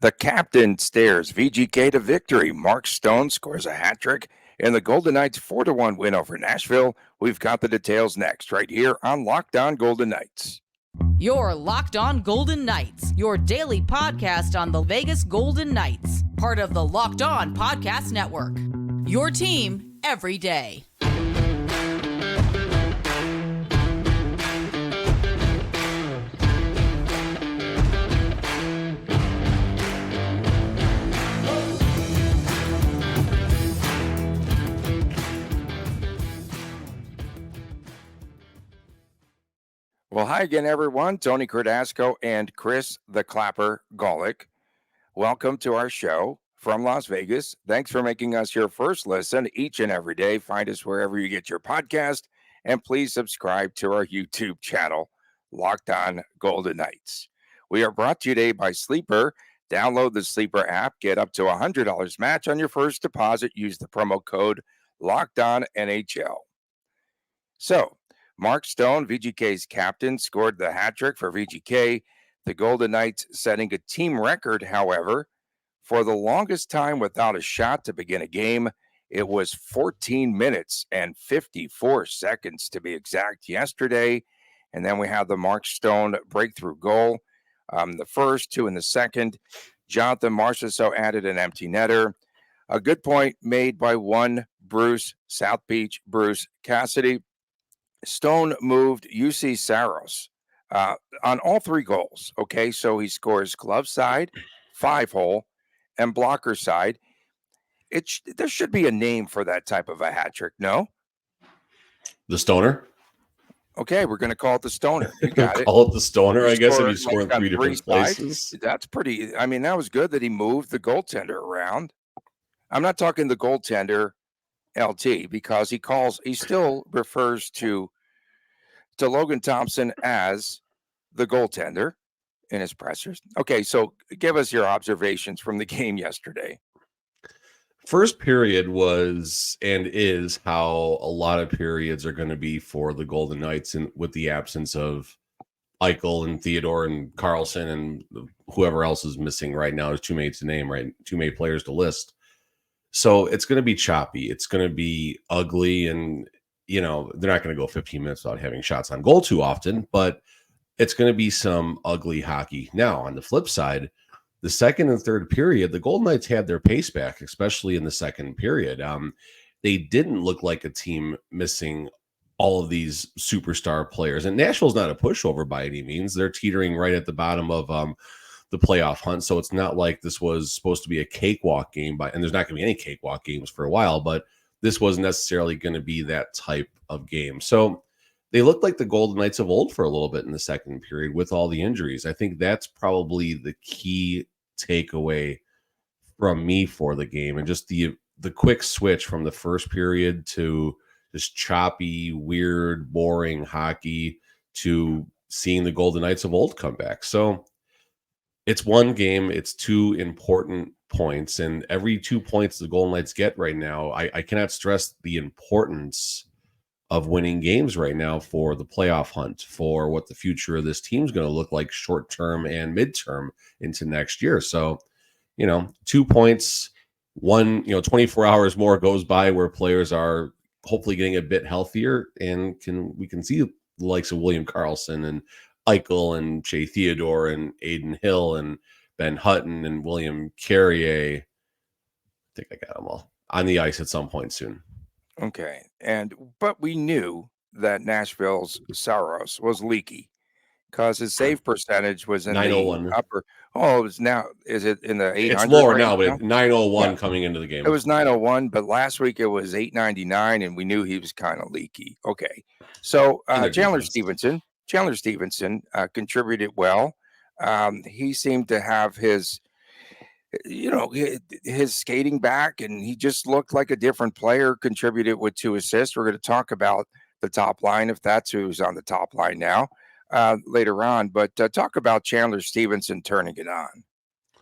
The captain stares VGK to victory. Mark Stone scores a hat trick in the Golden Knights 4-1 win over Nashville. We've got the details next, right here on Locked On Golden Knights. You're Locked On Golden Knights, your daily podcast on the Vegas Golden Knights, part of the Locked On Podcast Network. Your team every day. Well, hi again, everyone. Tony Cardasco and Chris the Clapper Golick. Welcome to our show from Las Vegas. Thanks for making us your first listen each and every day. Find us wherever you get your podcast, and please subscribe to our YouTube channel, Locked On Golden Knights. We are brought to you today by Sleeper. Download the Sleeper app. Get up to $100 match on your first deposit. Use the promo code LOCKEDONNHL. So, Mark Stone, VGK's captain, scored the hat trick for VGK. The Golden Knights setting a team record, however, for the longest time without a shot to begin a game. It was 14 minutes and 54 seconds to be exact yesterday. And then we have the Mark Stone breakthrough goal. The first, two in the second. Jonathan Marchessault added an empty netter. A good point made by one Bruce, South Beach Bruce Cassidy. Stone moved UC Saros on all three goals. Okay, so he scores glove side, 5-hole, and blocker side. There should be a name for that type of a hat trick, no? The Stoner? Okay, we're going to call it the Stoner. You got it. Call it the Stoner, I guess, if you score in like three different places. That's pretty. I mean, that was good that he moved the goaltender around. I'm not talking the goaltender LT, because he still refers to Logan Thompson as the goaltender in his pressers. Okay, so give us your observations from the game yesterday. First period was and is how a lot of periods are going to be for the Golden Knights, and with the absence of Eichel and Theodore and Carlson and whoever else is missing right now. There's too many to name, right? Too many players to list. So it's going to be choppy. It's going to be ugly, and they're not going to go 15 minutes without having shots on goal too often, but it's going to be some ugly hockey. Now, on the flip side, the second and third period, the Golden Knights had their pace back, especially in the second period. They didn't look like a team missing all of these superstar players. And Nashville's not a pushover by any means. They're teetering right at the bottom of the playoff hunt. So it's not like this was supposed to be a cakewalk game, and there's not going to be any cakewalk games for a while, but this wasn't necessarily going to be that type of game. So they looked like the Golden Knights of old for a little bit in the second period with all the injuries. I think that's probably the key takeaway from me for the game, and just the quick switch from the first period to just choppy, weird, boring hockey to seeing the Golden Knights of old come back. So it's one game. It's two important points, and every 2 points the Golden Knights get right now, I cannot stress the importance of winning games right now for the playoff hunt, for what the future of this team is going to look like short-term and midterm into next year. So, 2 points, 24 hours more goes by where players are hopefully getting a bit healthier, and we can see the likes of William Karlsson and Eichel and Shea Theodore and Aiden Hill and Ben Hutton and William Carrier. I think I got them all on the ice at some point soon. Okay, but we knew that Nashville's Saros was leaky because his save percentage was in 901. The upper. Oh, is it in the 800? It's lower now, but 901 coming into the game. It was 901, but last week it was 899, and we knew he was kind of leaky. Okay, so Chandler Stevenson contributed well. He seemed to have his skating back, and he just looked like a different player. Contributed with 2 assists. We're going to talk about the top line, if that's who's on the top line now, later on. But talk about Chandler Stevenson turning it on. I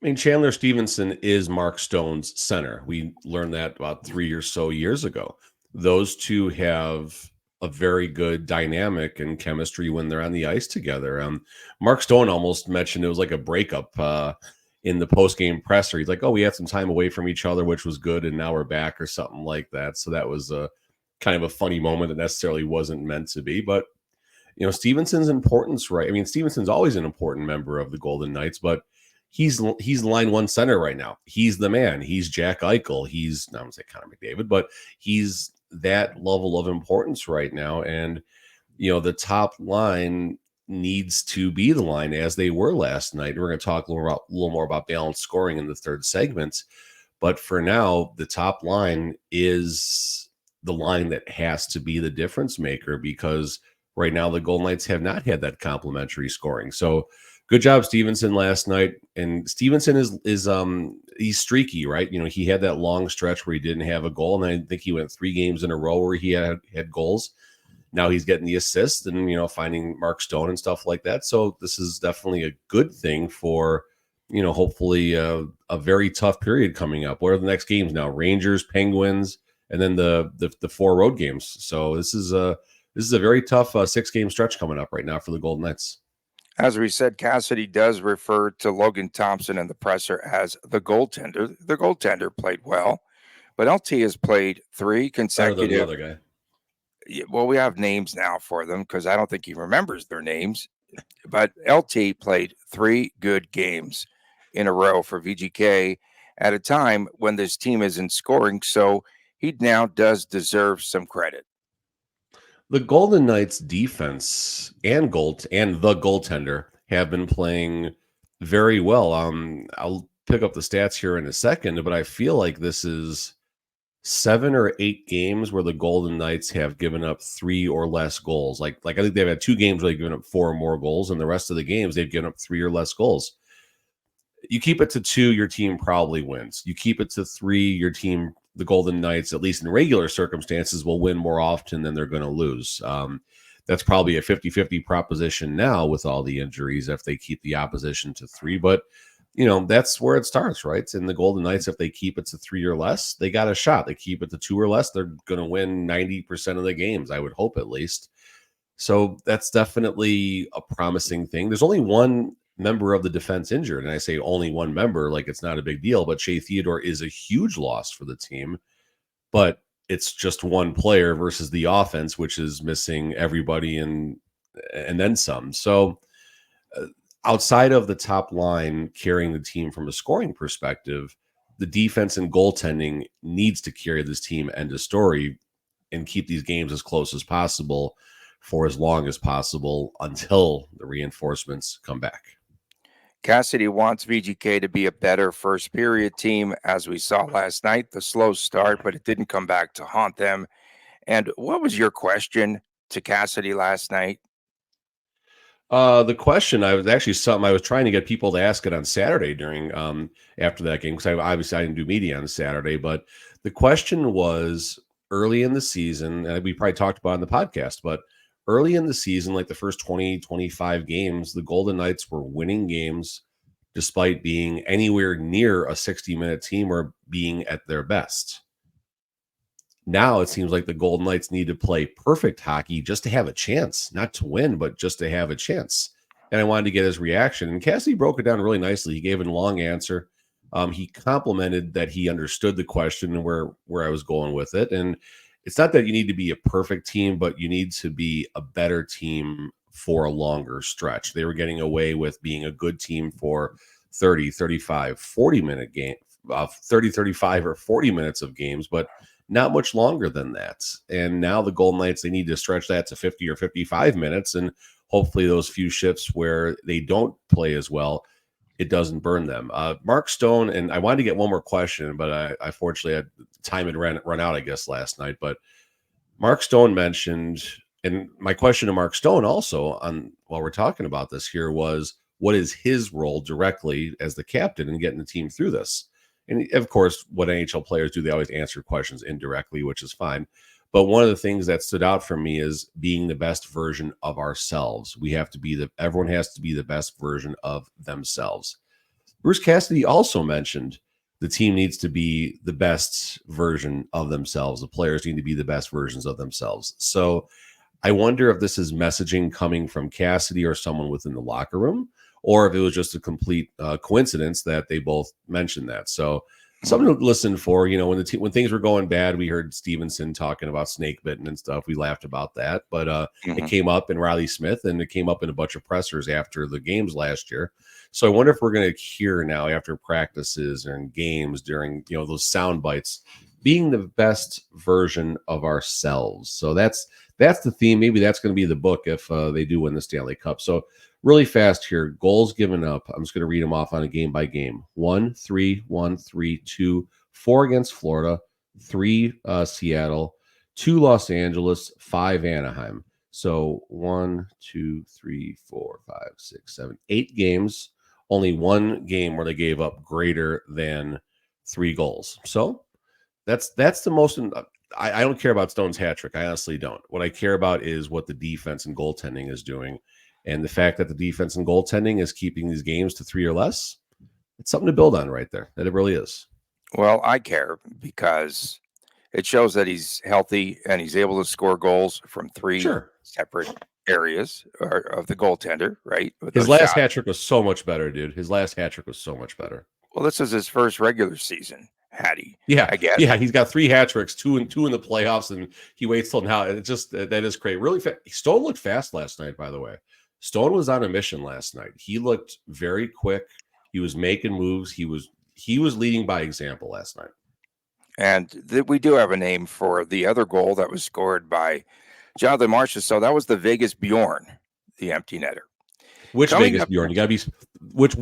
mean, Chandler Stevenson is Mark Stone's center. We learned that about 3 or so years ago. Those two have a very good dynamic and chemistry when they're on the ice together. Mark Stone almost mentioned it was like a breakup in the post-game presser, he's like, oh, we had some time away from each other, which was good, and now we're back, or something like that. So that was a kind of a funny moment that necessarily wasn't meant to be. But Stevenson's importance, right? I mean, Stevenson's always an important member of the Golden Knights, but he's line one center right now. He's the man. He's Jack Eichel. He's, I don't say Connor McDavid, but he's that level of importance right now. And the top line needs to be the line as they were last night. We're going to talk a little more about balanced scoring in the third segment. But for now, the top line is the line that has to be the difference maker, because right now the Golden Knights have not had that complementary scoring. So good job, Stevenson, last night. And Stevenson is he's streaky, right? He had that long stretch where he didn't have a goal, and I think he went 3 games in a row where he had goals. Now he's getting the assist and, finding Mark Stone and stuff like that. So this is definitely a good thing for, hopefully a very tough period coming up. What are the next games now? Rangers, Penguins, and then the 4 road games. So this is a very tough 6-game stretch coming up right now for the Golden Knights. As we said, Cassidy does refer to Logan Thompson in the presser as the goaltender. The goaltender played well, but LT has played 3 consecutive. Better than the other guy. Well, we have names now for them because I don't think he remembers their names. But LT played 3 good games in a row for VGK at a time when this team isn't scoring. So he now does deserve some credit. The Golden Knights defense and the goaltender have been playing very well. I'll pick up the stats here in a second, but I feel like this is 7 or 8 games where the Golden Knights have given up 3 or less goals. Like I think they've had 2 games where they've given up 4 or more goals, and the rest of the games they've given up 3 or less goals. You keep it to 2, your team probably wins. You keep it to 3, your team, the Golden Knights, at least in regular circumstances, will win more often than they're going to lose. That's probably a 50-50 proposition now with all the injuries if they keep the opposition to 3. But that's where it starts, right? And the Golden Knights, if they keep it to 3 or less, they got a shot. They keep it to 2 or less, they're going to win 90% of the games, I would hope, at least. So that's definitely a promising thing. There's only one member of the defense injured, and I say only one member like it's not a big deal, but Shea Theodore is a huge loss for the team. But it's just one player versus the offense, which is missing everybody and then some. So outside of the top line carrying the team from a scoring perspective, the defense and goaltending needs to carry this team end of story and keep these games as close as possible for as long as possible until the reinforcements come back. Cassidy wants VGK to be a better first period team, as we saw last night. The slow start, but it didn't come back to haunt them. And what was your question to Cassidy last night? The question I was actually something I was trying to get people to ask it on Saturday during after that game, because I didn't do media on Saturday, but the question was early in the season, and we probably talked about it in the podcast, but early in the season, like the first 20, 25 games, the Golden Knights were winning games despite being anywhere near a 60-minute team or being at their best. Now it seems like the Golden Knights need to play perfect hockey just to have a chance, not to win, but just to have a chance. And I wanted to get his reaction. And Cassidy broke it down really nicely. He gave a long answer. He complimented that he understood the question and where I was going with it. And it's not that you need to be a perfect team, but you need to be a better team for a longer stretch. They were getting away with being a good team for 30, 35, 40-minute game, 30, 35, or 40 minutes of games, but not much longer than that. And now the Golden Knights, they need to stretch that to 50 or 55 minutes. And hopefully those few shifts where they don't play as well, it doesn't burn them. Mark Stone, and I wanted to get one more question, but I fortunately had time had run out, I guess, last night. But Mark Stone mentioned, and my question to Mark Stone also while we're talking about this here was, what is his role directly as the captain in getting the team through this? And of course, what NHL players do, they always answer questions indirectly, which is fine. But one of the things that stood out for me is being the best version of ourselves. Everyone has to be the best version of themselves. Bruce Cassidy also mentioned the team needs to be the best version of themselves. The players need to be the best versions of themselves. So I wonder if this is messaging coming from Cassidy or someone within the locker room, or if it was just a complete coincidence that they both mentioned that. So something to listen for. When things were going bad, we heard Stevenson talking about snake bitten and stuff. We laughed about that, but it came up in Riley Smith, and it came up in a bunch of pressers after the games last year. So I wonder if we're going to hear now after practices and games during those sound bites, being the best version of ourselves. So that's the theme. Maybe that's going to be the book if they do win the Stanley Cup. So really fast here, goals given up. I'm just going to read them off on a game by game. 1-3, 1-3, 2, 4 against Florida, 3 Seattle, 2 Los Angeles, 5 Anaheim. So 1, 2, 3, 4, 5, 6, 7, 8 games. Only 1 game where they gave up greater than 3 goals. So that's the most. I don't care about Stone's hat trick. I honestly don't. What I care about is what the defense and goaltending is doing. And the fact that the defense and goaltending is keeping these games to 3 or less, it's something to build on right there. That it really is. Well, I care because it shows that he's healthy and he's able to score goals from 3 separate areas of the goaltender, right? His last hat trick was so much better, dude. His last hat trick was so much better. Well, this is his first regular season, Hattie. Yeah, I guess. Yeah, he's got 3 hat tricks, 2 in the playoffs, and he waits till now. It's just that is great. Really, Stone looked fast last night, by the way. Stone was on a mission last night. He looked very quick. He was making moves. He was leading by example last night. And we do have a name for the other goal that was scored by Jonathan Marchessault. So that was the Vegas Bjorn, the empty netter. Which Vegas Bjorn? You got to be which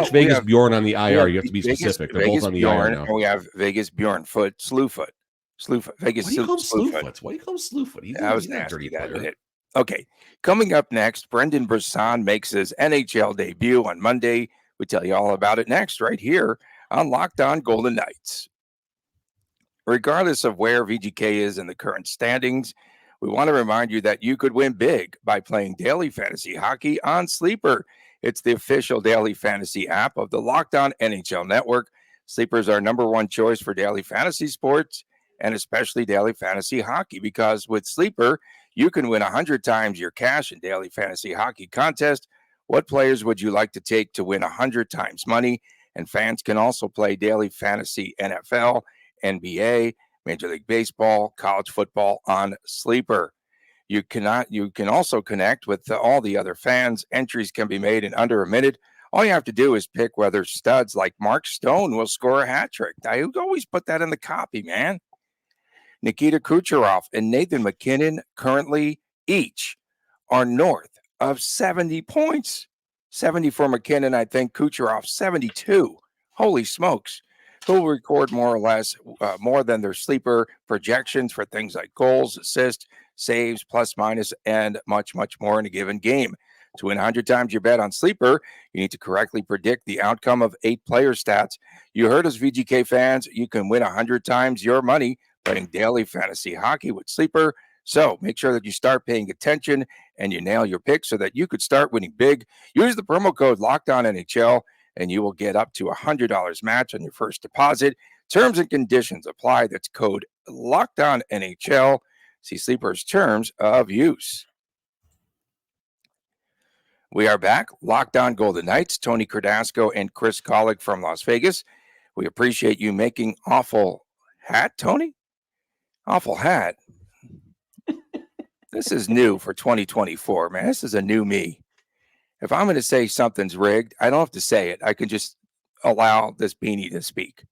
Vegas Bjorn on the IR? You have to be specific. They're both on the Bjorn, IR now. And we have Vegas Bjorn Slewfoot. Vegas. Why do you call him Slewfoot? Why do you call him Slewfoot? He's not dirty player. Okay, coming up next, Brendan Brisson makes his NHL debut on Monday. We tell you all about it next, right here on Locked On Golden Knights. Regardless of where VGK is in the current standings, we want to remind you that you could win big by playing daily fantasy hockey on Sleeper. It's the official daily fantasy app of the Locked On NHL Network. Sleeper is our #1 choice for daily fantasy sports and especially daily fantasy hockey, because with Sleeper, you can win 100 times your cash in daily fantasy hockey contest. What players would you like to take to win 100 times money? And fans can also play daily fantasy NFL, NBA, Major League Baseball, college football on Sleeper. You can also connect with all the other fans. Entries can be made in under a minute. All you have to do is pick whether studs like Mark Stone will score a hat trick. I always put that in the copy, man. Nikita Kucherov and Nathan MacKinnon currently each are north of 70 points. 70 for McKinnon, I think. Kucherov, 72. Holy smokes. Who'll record more or less more than their sleeper projections for things like goals, assists, saves, plus, minus, and much, much more in a given game. To win 100 times your bet on Sleeper, you need to correctly predict the outcome of 8 player stats. You heard us, VGK fans. You can win 100 times your money playing daily fantasy hockey with Sleeper. So make sure that you start paying attention and you nail your picks so that you could start winning big. Use the promo code LOCKEDONNHL and you will get up to $100 match on your first deposit. Terms and conditions apply. That's code LOCKEDONNHL. See Sleeper's terms of use. We are back. Locked On Golden Knights. Tony Cardasco and Chris Golick from Las Vegas. We appreciate you making Awful Hat, Tony? Awful Hat. This is new for 2024, man. This is a new me. If I'm going to say something's rigged, I don't have to say it. I can just allow this beanie to speak.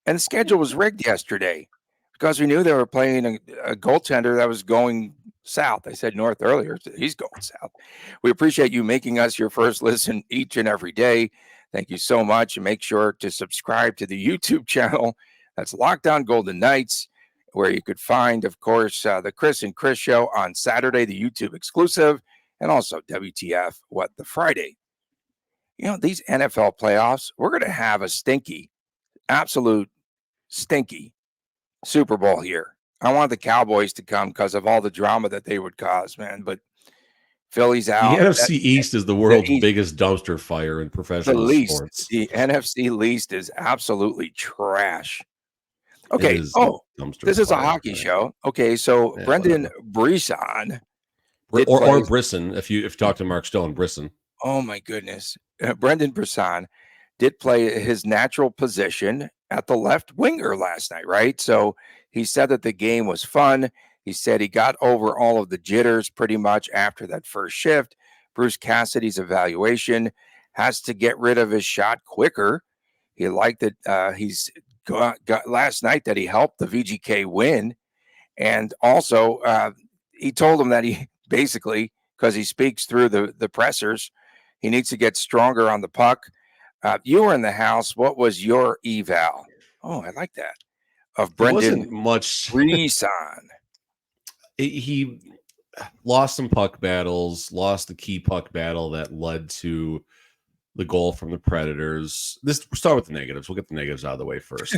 And the schedule was rigged yesterday because we knew they were playing a goaltender that was going south. I said north earlier. So he's going south. We appreciate you making us your first listen each and every day. Thank you so much. And make sure to subscribe to the YouTube channel. That's Locked On Golden Knights, where you could find, of course, the Chris and Chris show on Saturday, the YouTube exclusive, and also WTF, What the Friday. You know, these NFL playoffs, we're going to have a stinky, absolute stinky Super Bowl here. I want the Cowboys to come because of all the drama that they would cause, man. But Philly's out. The NFC East is the world's biggest dumpster fire in professional sports. The NFC least is absolutely trash. Okay. This is a hockey show. Okay, so yeah, Brendan Brisson. Or Brisson, if you talk to Mark Stone, Brisson. Oh my goodness. Brendan Brisson did play his natural position at the left winger last night, right? So he said that the game was fun. He said he got over all of the jitters pretty much after that first shift. Bruce Cassidy's evaluation has to get rid of his shot quicker. He liked that he's got last night that he helped the VGK win. And also, he told him that he basically, because he speaks through the pressers, he needs to get stronger on the puck. You were in the house. What was your eval? Oh, I like that. Of It Brendan wasn't much. Brisson. He lost some puck battles, lost the key puck battle that led to the goal from the Predators. We'll start with the negatives. We'll get the negatives out of the way first.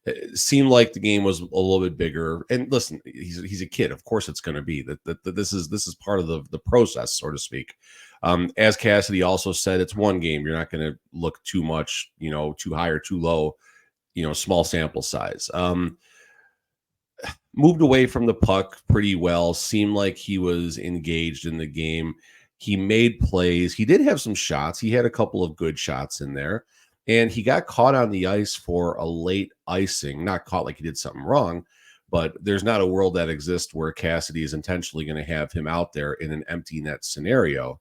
It seemed like the game was a little bit bigger. And listen, he's a kid. Of course, it's going to be that. This is part of the process, so to speak. As Cassidy also said, it's one game. You're not going to look too much, too high or too low. Small sample size. Moved away from the puck pretty well. Seemed like he was engaged in the game. He made plays. He did have some shots. He had a couple of good shots in there. And he got caught on the ice for a late icing. Not caught like he did something wrong, but there's not a world that exists where Cassidy is intentionally going to have him out there in an empty net scenario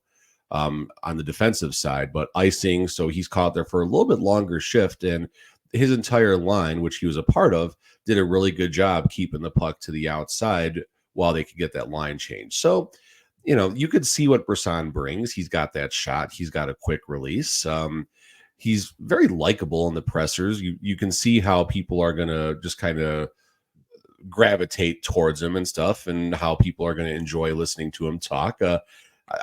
on the defensive side. But icing, so he's caught there for a little bit longer shift. And his entire line, which he was a part of, did a really good job keeping the puck to the outside while they could get that line change. So, you could see what Brisson brings. He's got that shot. He's got a quick release. He's very likable in the pressers. You can see how people are going to just kind of gravitate towards him and stuff, and how people are going to enjoy listening to him talk.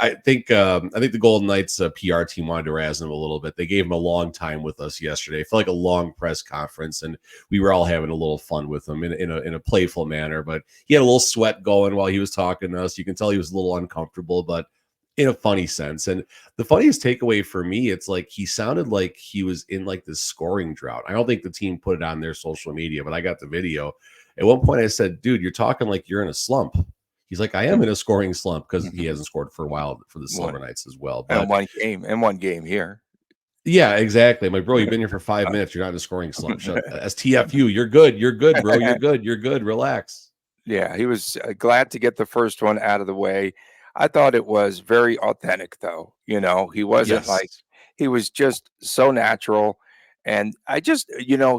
I think the Golden Knights PR team wanted to razz him a little bit. They gave him a long time with us yesterday. It felt like a long press conference, and we were all having a little fun with him in a playful manner. But he had a little sweat going while he was talking to us. You can tell he was a little uncomfortable, but in a funny sense. And the funniest takeaway for me, it's like he sounded like he was in like this scoring drought. I don't think the team put it on their social media, but I got the video. At one point I said, dude, you're talking like you're in a slump. He's like, I am in a scoring slump, because he hasn't scored for a while for the Silver Knights as well. But one game here. Yeah, exactly. I'm like, bro, you've been here for 5 minutes. You're not in a scoring slump. As TFU, you're good. You're good, bro. You're good. Relax. Yeah, he was glad to get the first one out of the way. I thought it was very authentic, though. He wasn't like, he was just so natural. And I just,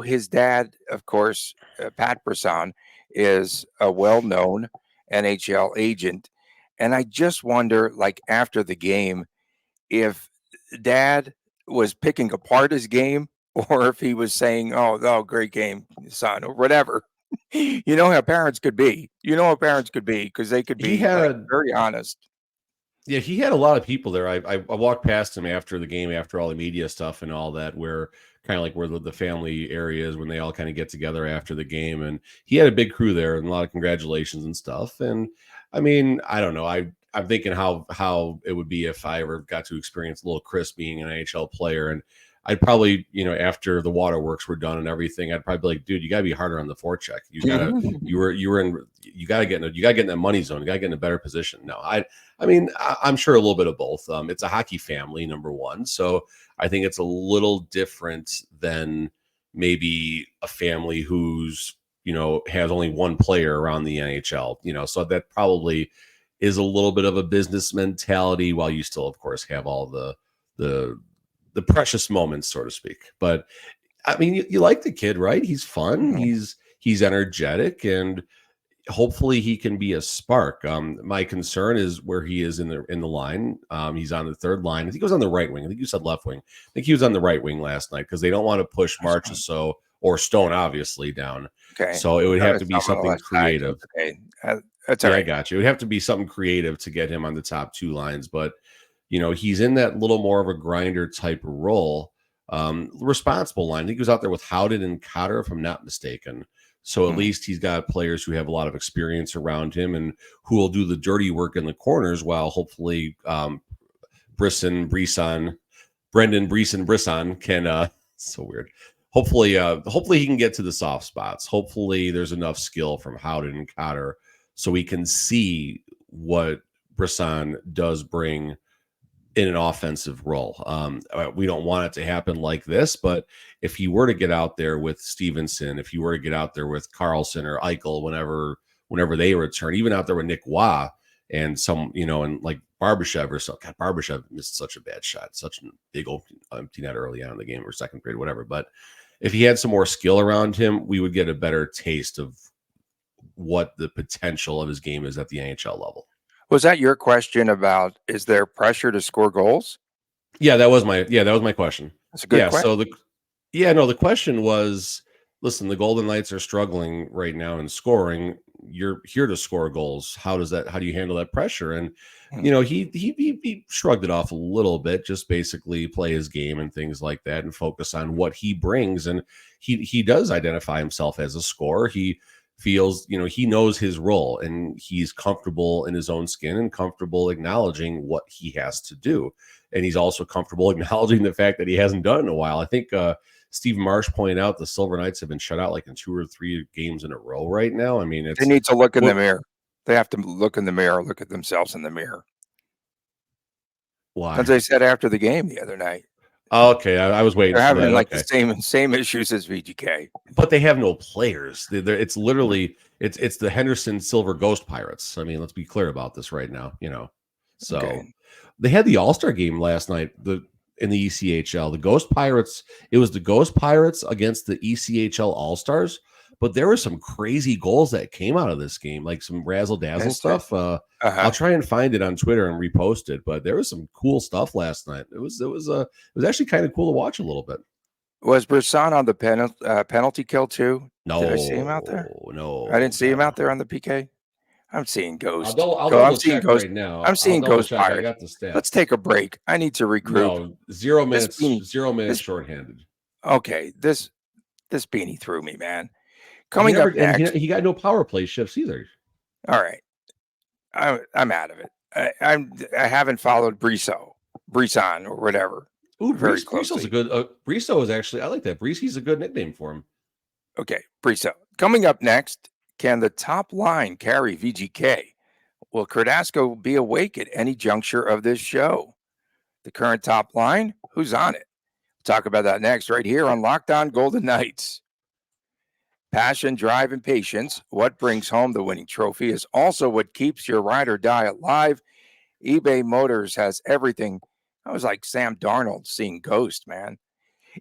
his dad, of course, Pat Brisson, is a well-known NHL agent. And I just wonder, like, after the game, if dad was picking apart his game, or if he was saying, oh, great game, son, or whatever. You know how parents could be. Because they could be very honest. Yeah, he had a lot of people there. I walked past him after the game, after all the media stuff and all that, where kind of like where the family areas, when they all kind of get together after the game. And he had a big crew there and a lot of congratulations and stuff. And I mean, I don't know. I'm thinking how it would be if I ever got to experience little Chris being an NHL player. And I'd probably, after the waterworks were done and everything, I'd probably be like, dude, you gotta be harder on the forecheck. You gotta get in that money zone. You gotta get in a better position. No, I'm sure a little bit of both. It's a hockey family, number one. So I think it's a little different than maybe a family who's, has only one player around the NHL, so that probably is a little bit of a business mentality, while you still, of course, have all the precious moments, so to speak. But I mean, you like the kid, right? He's fun. Mm-hmm. He's energetic, and hopefully he can be a spark. My concern is where he is in the line. He's on the third line. I think he was on the right wing. I think you said left wing. I think he was on the right wing last night, because they don't want to push Marchessault or Stone obviously down. Okay. So it would have to be something creative. Okay. That's all right. I got you. It would have to be something creative to get him on the top two lines. But he's in that little more of a grinder type of role. Responsible line. I think he was out there with Howden and Cotter, if I'm not mistaken. So at least he's got players who have a lot of experience around him and who will do the dirty work in the corners, while hopefully Brisson can so weird. Hopefully he can get to the soft spots. Hopefully there's enough skill from Howden and Cotter so we can see what Brisson does bring in an offensive role. We don't want it to happen like this, but if he were to get out there with Stevenson, if you were to get out there with Carlson or Eichel, whenever they return, even out there with Nick Waugh and some, and like Barbashev or so. God, Barbashev missed such a bad shot, such a big old empty net early on in the game or second period, whatever. But if he had some more skill around him, we would get a better taste of what the potential of his game is at the NHL level. Was that your question about, is there pressure to score goals? Yeah, that was my question. That's a good question. So the question was, listen, the Golden Knights are struggling right now in scoring. You're here to score goals. How do you handle that pressure? And he shrugged it off a little bit, just basically play his game and things like that and focus on what he brings. And he does identify himself as a scorer. He feels, he knows his role and he's comfortable in his own skin and comfortable acknowledging what he has to do. And he's also comfortable acknowledging the fact that he hasn't done it in a while. I think Steve Marsh pointed out the Silver Knights have been shut out like in 2 or 3 games in a row right now. I mean, they need to look in the mirror. They have to look in the mirror, look at themselves in the mirror. Why? As I said after the game the other night. Okay, I was waiting. They're having that. like the same issues as VGK, but they have no players. It's literally it's the Henderson Silver Ghost Pirates. I mean, let's be clear about this right now. So okay. They had the All-Star game last night. In the ECHL, the Ghost Pirates. It was the Ghost Pirates against the ECHL All-Stars. But there were some crazy goals that came out of this game, like some razzle dazzle stuff. I'll try and find it on Twitter and repost it. But there was some cool stuff last night. It was actually kind of cool to watch a little bit. Was Brisson on the penalty kill too? No, did I see him out there? No, I didn't see him out there on the PK. I'm seeing Ghost. I'm seeing Ghost right now. I'm seeing Ghost Pirate. I got the stats. Let's take a break. I need to regroup. No, 0 minutes. 0 minutes shorthanded. Okay, this beanie threw me, man. Coming up next, he got no power play shifts either. All right, I'm out of it. I haven't followed Brisson or whatever. Ooh, Brisson's a good. Brisson is actually, I like that. He's a good nickname for him. Okay, Brisson. Coming up next, can the top line carry VGK? Will Cardasco be awake at any juncture of this show? The current top line, who's on it? We'll talk about that next, right here on Locked On Golden Knights. Passion, drive, and patience. What brings home the winning trophy is also what keeps your ride or die alive. eBay Motors has everything. I was like Sam Darnold seeing Ghost, man.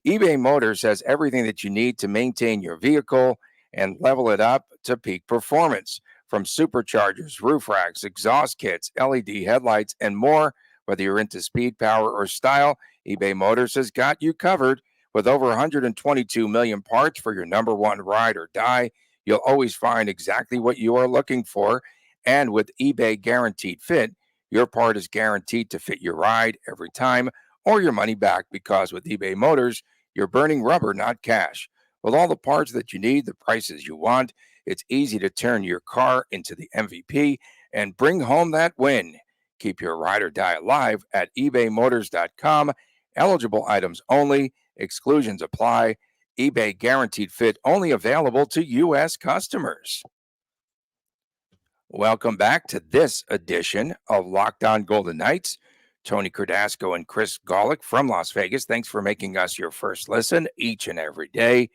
eBay Motors has everything that you need to maintain your vehicle and level it up to peak performance. From superchargers, roof racks, exhaust kits, LED headlights, and more. Whether you're into speed, power, or style, eBay Motors has got you covered. With over 122 million parts for your number one ride or die, you'll always find exactly what you are looking for. And with eBay Guaranteed Fit, your part is guaranteed to fit your ride every time or your money back, because with eBay Motors, you're burning rubber, not cash. With all the parts that you need, the prices you want, it's easy to turn your car into the MVP and bring home that win. Keep your ride or die alive at ebaymotors.com. Eligible items only. Exclusions apply. eBay Guaranteed Fit only available to U.S. customers. Welcome back to this edition of Locked On Golden Knights. Tony Cardasco and Chris Golick from Las Vegas. Thanks for making us your first listen each and every day,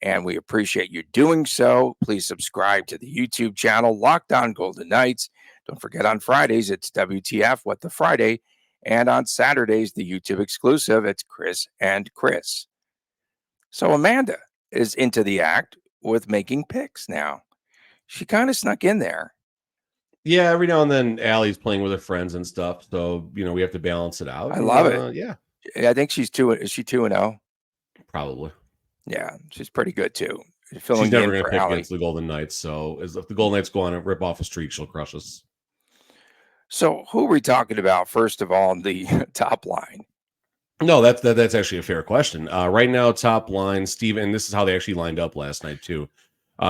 and we appreciate you doing so. Please subscribe to the YouTube channel, Locked On Golden Knights. Don't forget, on Fridays, it's WTF What the Friday, and on Saturdays, the YouTube exclusive, it's Chris and Chris. So Amanda is into the act with making picks now. She kind of snuck in there. Yeah, every now and then Allie's playing with her friends and stuff, so we have to balance it out. I love it. Yeah, I think she's 2. Is she 2-0? Probably. Yeah, she's pretty good too. She's never going to pick against the Golden Knights, so if the Golden Knights go on and rip off a streak, she'll crush us. So who are we talking about first of all on the top line? No, that's actually a fair question. Right now, top line, Steven, and this is how they actually lined up last night too.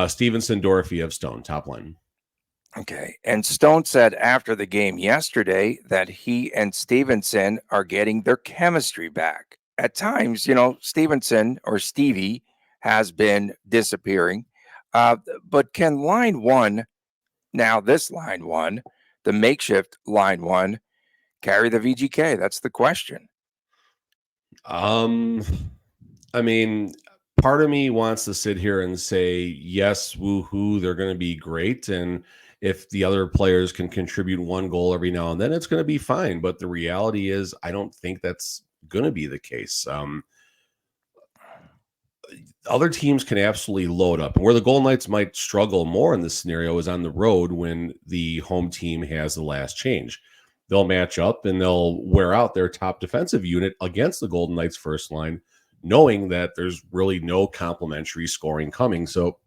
Stevenson, Dorofeyev, Stone, top line. Okay. And Stone said after the game yesterday that he and Stevenson are getting their chemistry back. At times, Stevenson or Stevie has been disappearing. But can line one, now this line one, the makeshift line one, carry the VGK? That's the question. I mean, part of me wants to sit here and say, yes, woohoo, they're going to be great. And if the other players can contribute one goal every now and then, it's going to be fine. But the reality is, I don't think that's going to be the case. Other teams can absolutely load up. And where the Golden Knights might struggle more in this scenario is on the road when the home team has the last change. They'll match up and they'll wear out their top defensive unit against the Golden Knights first line, knowing that there's really no complementary scoring coming. So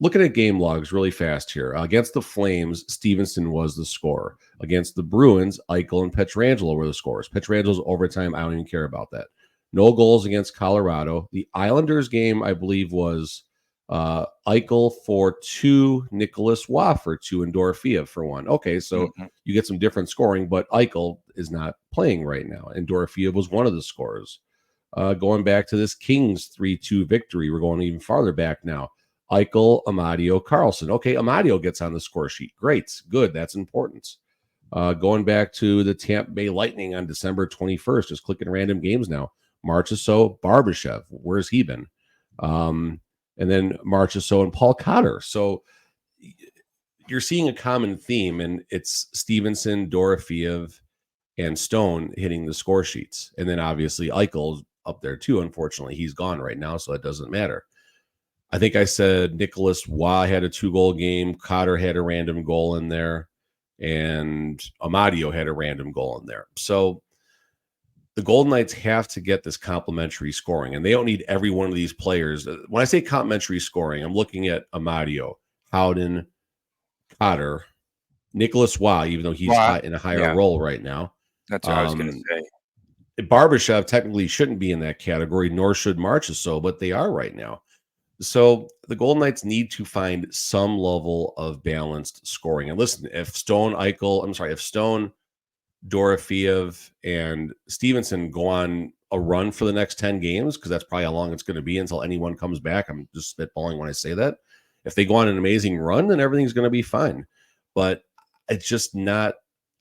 looking at game logs really fast here. Against the Flames, Stevenson was the scorer. Against the Bruins, Eichel and Pietrangelo were the scorers. Pietrangelo's overtime, I don't even care about that. No goals against Colorado. The Islanders game, I believe, was Eichel for 2, Nicholas Waugh for 2, and Dorofeev for 1. Okay, so you get some different scoring, but Eichel is not playing right now, and Dorofeev was one of the scorers. Going back to this Kings 3-2 victory, we're going even farther back now. Eichel, Amadio, Karlsson. Okay, Amadio gets on the score sheet. Great, good, that's important. Going back to the Tampa Bay Lightning on December 21st, just clicking random games now. Marchessault, Barbashev, where's he been? And then Marchessault and Paul Cotter. So you're seeing a common theme, and it's Stevenson, Dorofeev, and Stone hitting the score sheets. And then obviously Eichel's up there too. Unfortunately, he's gone right now, so it doesn't matter. I think I said Nicholas Waugh had a 2-goal game. Cotter had a random goal in there. And Amadio had a random goal in there. So the Golden Knights have to get this complementary scoring, and they don't need every one of these players. When I say complementary scoring, I'm looking at Amadio, Howden, Cotter, Nicholas Waugh, even though he's in a higher role right now. That's what I was going to say. Barbashev technically shouldn't be in that category, nor should Marchessault, but they are right now. So the Golden Knights need to find some level of balanced scoring. And listen, if Stone, Dorofeev, and Stevenson go on a run for the next 10 games, because that's probably how long it's going to be until anyone comes back. I'm just spitballing when I say that. If they go on an amazing run, then everything's going to be fine. But it's just not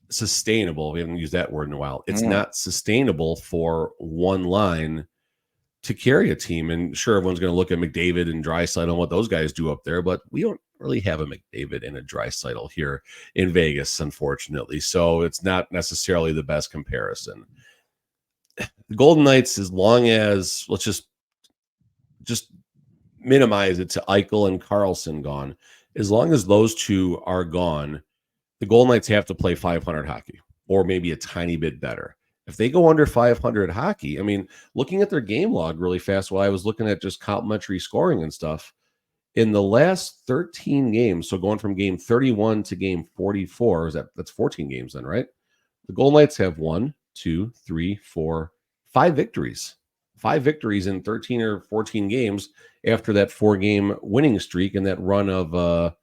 sustainable. We haven't used that word in a while. It's not sustainable for one line to carry a team. And sure, everyone's going to look at McDavid and Draisaitl and what those guys do up there, but we don't really have a McDavid and a Draisaitl here in Vegas, unfortunately. So it's not necessarily the best comparison. The Golden Knights, as long as, let's just minimize it to Eichel and Karlsson gone, as long as those two are gone, the Golden Knights have to play 500 hockey, or maybe a tiny bit better. If they go under 500 hockey, I mean, looking at their game log really fast while I was looking at just complimentary scoring and stuff, in the last 13 games, so going from game 31 to game 44, that's 14 games then, right? The Golden Knights have 5 victories. 5 victories in 13 or 14 games after that 4-game winning streak and that run of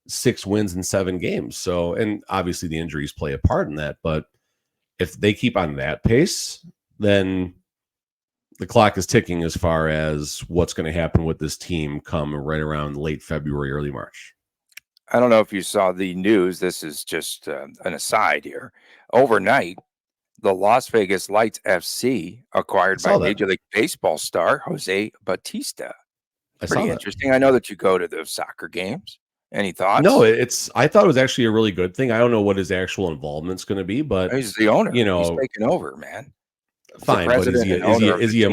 6 wins in 7 games. So, and obviously the injuries play a part in that, but if they keep on that pace, then the clock is ticking as far as what's going to happen with this team come right around late February, early March. I don't know if you saw the news. This is just an aside here. Overnight, the Las Vegas Lights FC acquired by Major League Baseball star Jose Bautista. Pretty interesting. I know that you go to the soccer games. Any thoughts? No, I thought it was actually a really good thing. I don't know what his actual involvement's going to be, but he's the owner. He's taking over, man. Fine, but is he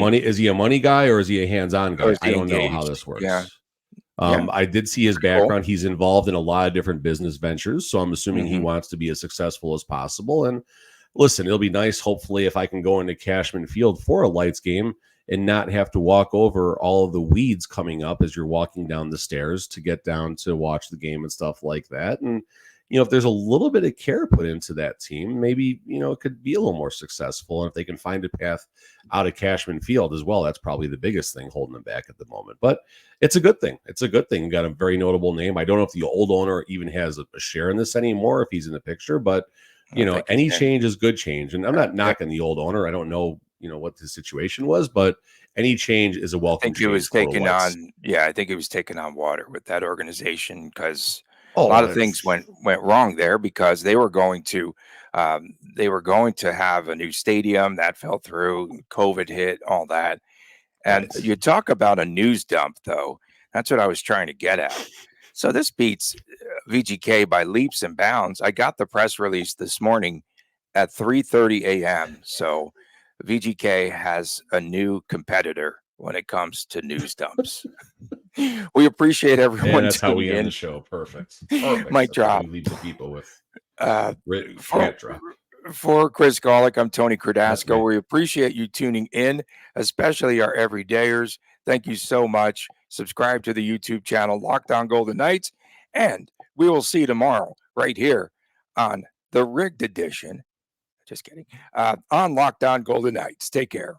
a money guy or is he a hands-on guy? I don't know how this works. Yeah. I did see his background. Cool. He's involved in a lot of different business ventures, so I'm assuming he wants to be as successful as possible. And listen, it'll be nice, hopefully, if I can go into Cashman Field for a Lights game and not have to walk over all of the weeds coming up as you're walking down the stairs to get down to watch the game and stuff like that. And, if there's a little bit of care put into that team, maybe, it could be a little more successful. And if they can find a path out of Cashman Field as well, that's probably the biggest thing holding them back at the moment. But it's a good thing. It's a good thing. Got a very notable name. I don't know if the old owner even has a share in this anymore, if he's in the picture, but any change is good change. And I'm not knocking the old owner. I don't know, what the situation was, but any change is a welcome. I think he was taking on, I think he was taking on water with that organization because a lot of things went wrong there because they were going to They were going to have a new stadium that fell through. COVID hit, all that. And Right. you talk about a news dump, though. That's what I was trying to get at. So this beats VGK by leaps and bounds. I got the press release this morning at 3:30 a.m. So VGK has a new competitor when it comes to news dumps. We appreciate everyone And that's how tuning we end in. the show. Perfect. Perfect. Mic That's how drop. we leave the people with For, cat drop. for Chris Golick, I'm Tony That's me. Cardasco. We appreciate you tuning in, especially our everydayers. Thank you so much. Subscribe to the YouTube channel, Locked On Golden Knights, and we will see you tomorrow right here on the Rigged Edition. Just kidding. On Locked On Golden Knights. Take care.